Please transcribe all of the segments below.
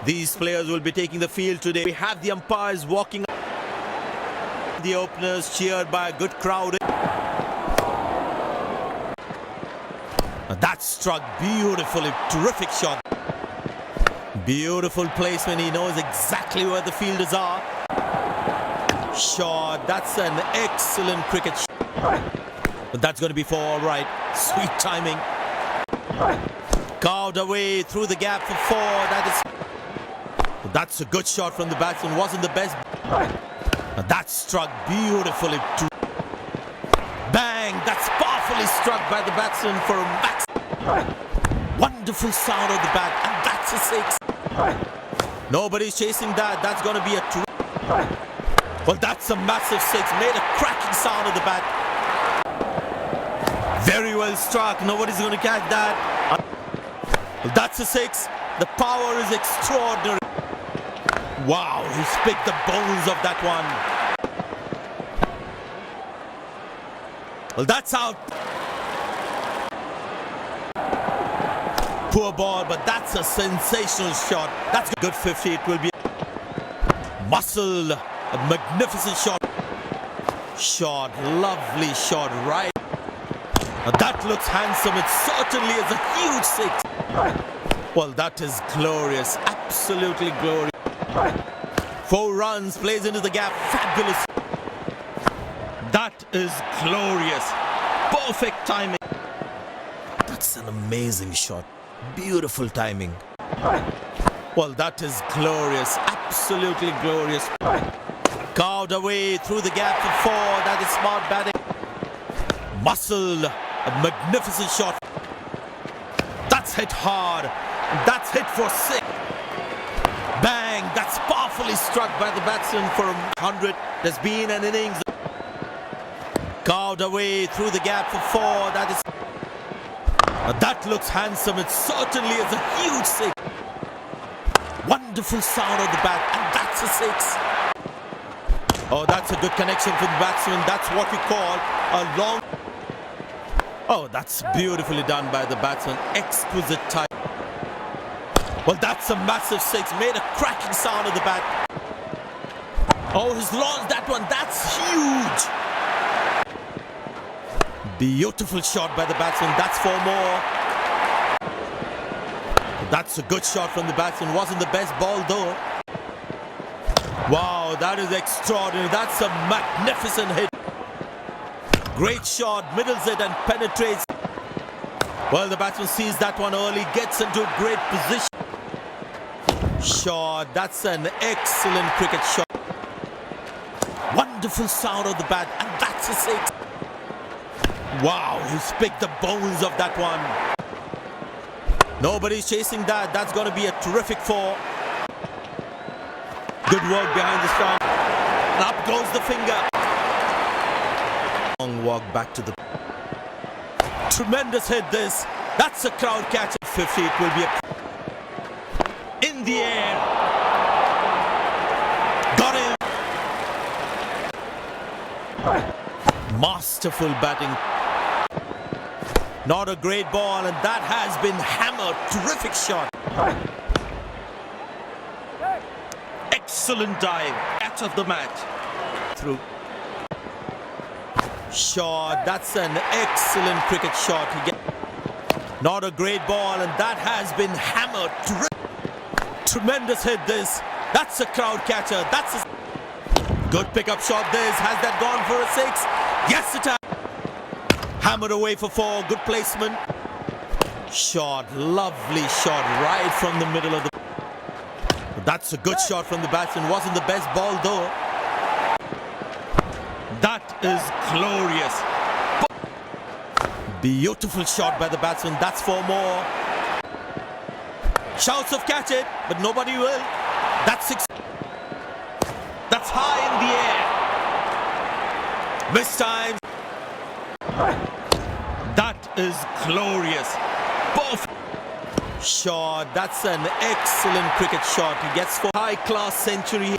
These players will be taking the field today. We have the umpires walking. The openers cheered by a good crowd. That struck beautifully. Terrific shot. Beautiful placement. He knows exactly where the fielders are. Shot. That's an excellent cricket shot. But that's going to be for all right. Sweet timing. Carved away through the gap for four. That's a good shot from the batsman. Wasn't the best. That struck beautifully. Bang! That's powerfully struck by the batsman for a max. Wonderful sound of the bat, and that's a six. Nobody's chasing that. That's going to be a two. Well, that's a massive six. Made a cracking sound of the bat. Very well struck. Nobody's going to catch that. Well, that's a six. The power is extraordinary. Wow, he's picked the bones of that one. Well, that's out. Poor ball, but that's a sensational shot. That's good 50. It will be muscle. A magnificent shot. Shot, lovely shot, right. Now that looks handsome. It certainly is a huge six. Well, that is glorious. Absolutely glorious. 4 runs, plays into the gap. Fabulous. That is glorious. Perfect timing. That's an amazing shot. Beautiful timing. Well, that is glorious. Absolutely glorious. Carved away through the gap for 4. That is smart batting. Muscle. A magnificent shot. That's hit hard. That's hit for 6. Bang! That's powerfully struck by the batsman for 100. There's been an innings. Carved away through the gap for 4. That looks handsome. It certainly is a huge six. Wonderful sound of the bat, and that's a 6. Oh, that's a good connection for the batsman. That's what we call a long. Oh, that's beautifully done by the batsman. Exquisite time. Well, that's a massive 6. Made a cracking sound of the bat. Oh, he's launched that one. That's huge. Beautiful shot by the batsman. That's 4 more. That's a good shot from the batsman. Wasn't the best ball though. Wow, that is extraordinary. That's a magnificent hit. Great shot, middles it and penetrates. Well, the batsman sees that one early, gets into a great position. Shot, that's an excellent cricket shot. Wonderful sound of the bat, and that's a 6. Wow, he's picked the bones of that one. Nobody's chasing that. That's going to be a terrific 4. Good work behind the stump. And up goes the finger. Long walk back to the. Tremendous hit this. That's a crowd catch. 50. It will be a. In the air. Got him. Masterful batting. Not a great ball, and that has been hammered. Terrific shot. Excellent dive. Catch of the match. Through. Shot. That's an excellent cricket shot. Not a great ball, and that has been hammered. Tremendous hit this. That's a crowd catcher. That's a good pickup shot this. Has that gone for a 6? Yes, it has. Hammered away for 4. Good placement. Shot. Lovely shot right from the middle of the. That's a good shot from the batsman. Wasn't the best ball though. That is glorious. Beautiful shot by the batsman. That's 4 more. Shouts of catch it, but nobody will. That's 6. That's high in the air. Miss time. That is glorious. Perfect shot. That's an excellent cricket shot. He gets for high-class century.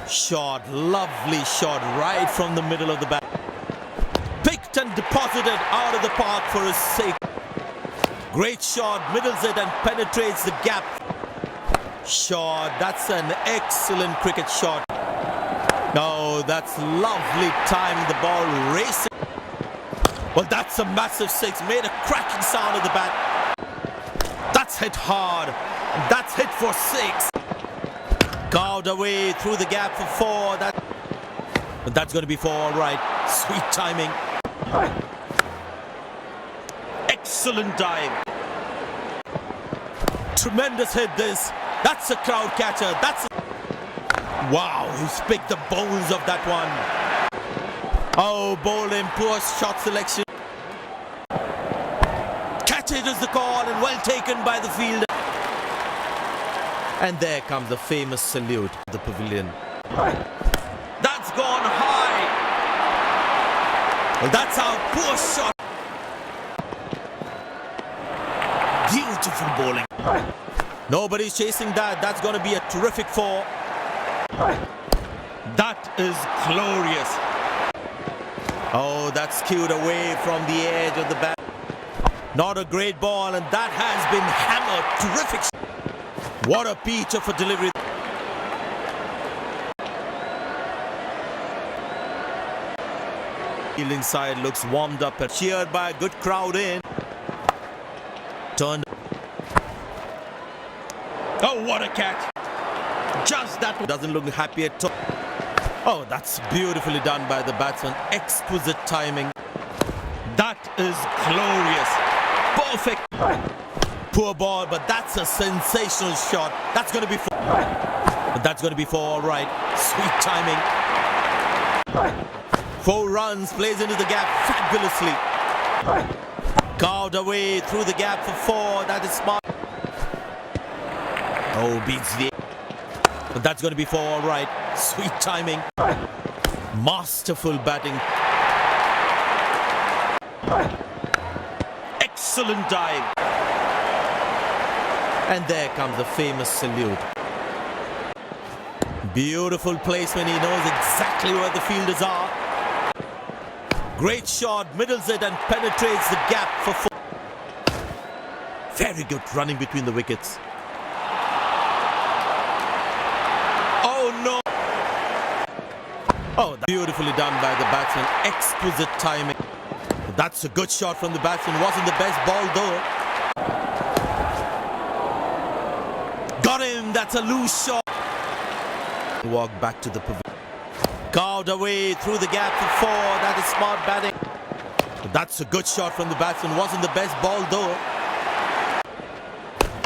Shot. Lovely shot right from the middle of the bat. Picked and deposited out of the park for a 6. Great shot. Middles it and penetrates the gap. Shot. That's an excellent cricket shot. No, that's lovely timing. The ball racing. Well, that's a massive six. Made a cracking sound at the bat. That's hit hard. That's hit for six. Carved away through the gap for four. But that's going to be four, all right. Sweet timing. Excellent dive. Tremendous hit this. That's a crowd catcher. Wow, he's picked the bones of that one. Oh, bowling, poor shot selection. Catch it is the call and well taken by the fielder. And there comes the famous salute to the pavilion. That's gone high. Well, that's our poor shot. Beautiful bowling. Nobody's chasing that. That's going to be a terrific four. That is glorious. Oh, that's skewed away from the edge of the bat. Not a great ball, and that has been hammered. Terrific. What a peach of a delivery. Fielding side looks warmed up and cheered by a good crowd in. Turned. Oh, what a catch. Just that doesn't look happy at all. Oh, that's beautifully done by the batsman. Exquisite timing. That is glorious. Perfect. Poor ball, but that's a sensational shot. That's going to be four. But that's going to be four, all right. Sweet timing. 4 runs, plays into the gap fabulously. Carved away through the gap for 4. That is smart. Oh, beats the... But that's going to be 4, all right. Sweet timing. Masterful batting. Excellent dive. And there comes the famous salute. Beautiful placement. He knows exactly where the fielders are. Great shot, middles it and penetrates the gap for 4. Very good running between the wickets. Oh no! Oh, beautifully done by the batsman. Exquisite timing. That's a good shot from the batsman. Wasn't the best ball though. Got him. That's a loose shot. Walk back to the pavilion. Carved away through the gap for 4. That is smart batting. That's a good shot from the batsman. Wasn't the best ball though.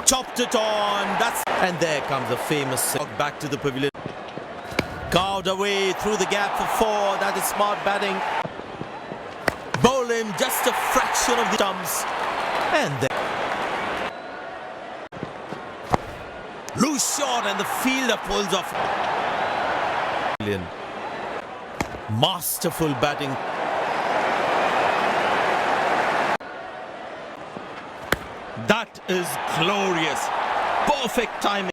Chopped it on. And there comes the famous walk back to the pavilion. Carved away through the gap for 4. That is smart batting. Bowling just a fraction of the stumps. And there. Loose shot and the fielder pulls off. Masterful batting. That is glorious. Perfect timing.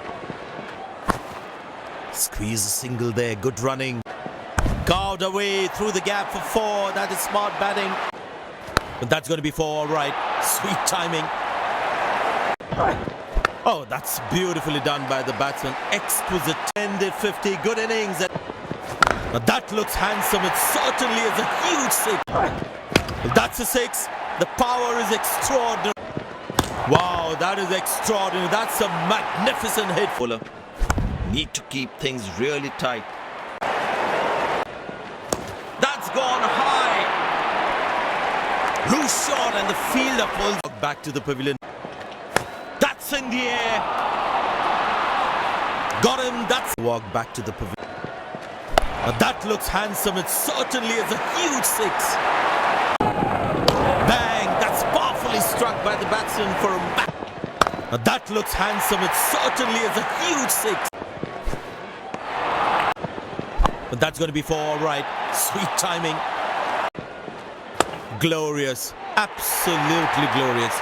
Squeeze a single there. Good running. Carved away through the gap for 4. That is smart batting. But that's going to be 4, all right. Sweet timing. Oh, that's beautifully done by the batsman. Exquisite. Ended 50. Good innings. Now that looks handsome. It certainly is a huge 6. That's a 6. The power is extraordinary. Wow, that is extraordinary. That's a magnificent hit. Fuller. Need to keep things really tight. That's gone high. Loose shot and the fielder pulls back to the pavilion. That's in the air. Got him. That's walk back to the pavilion. That looks handsome. It certainly is a huge 6. Bang! That's powerfully struck by the batsman for a back. That looks handsome. It certainly is a huge 6. But that's going to be 4, all right. Sweet timing. Glorious. Absolutely glorious.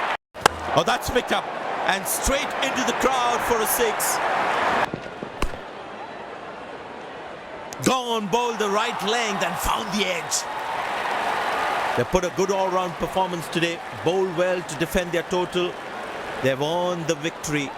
Oh, that's picked up. And straight into the crowd for a 6. Gone, bowled the right length and found the edge. They put a good all-round performance today. Bowled well to defend their total. They've won the victory.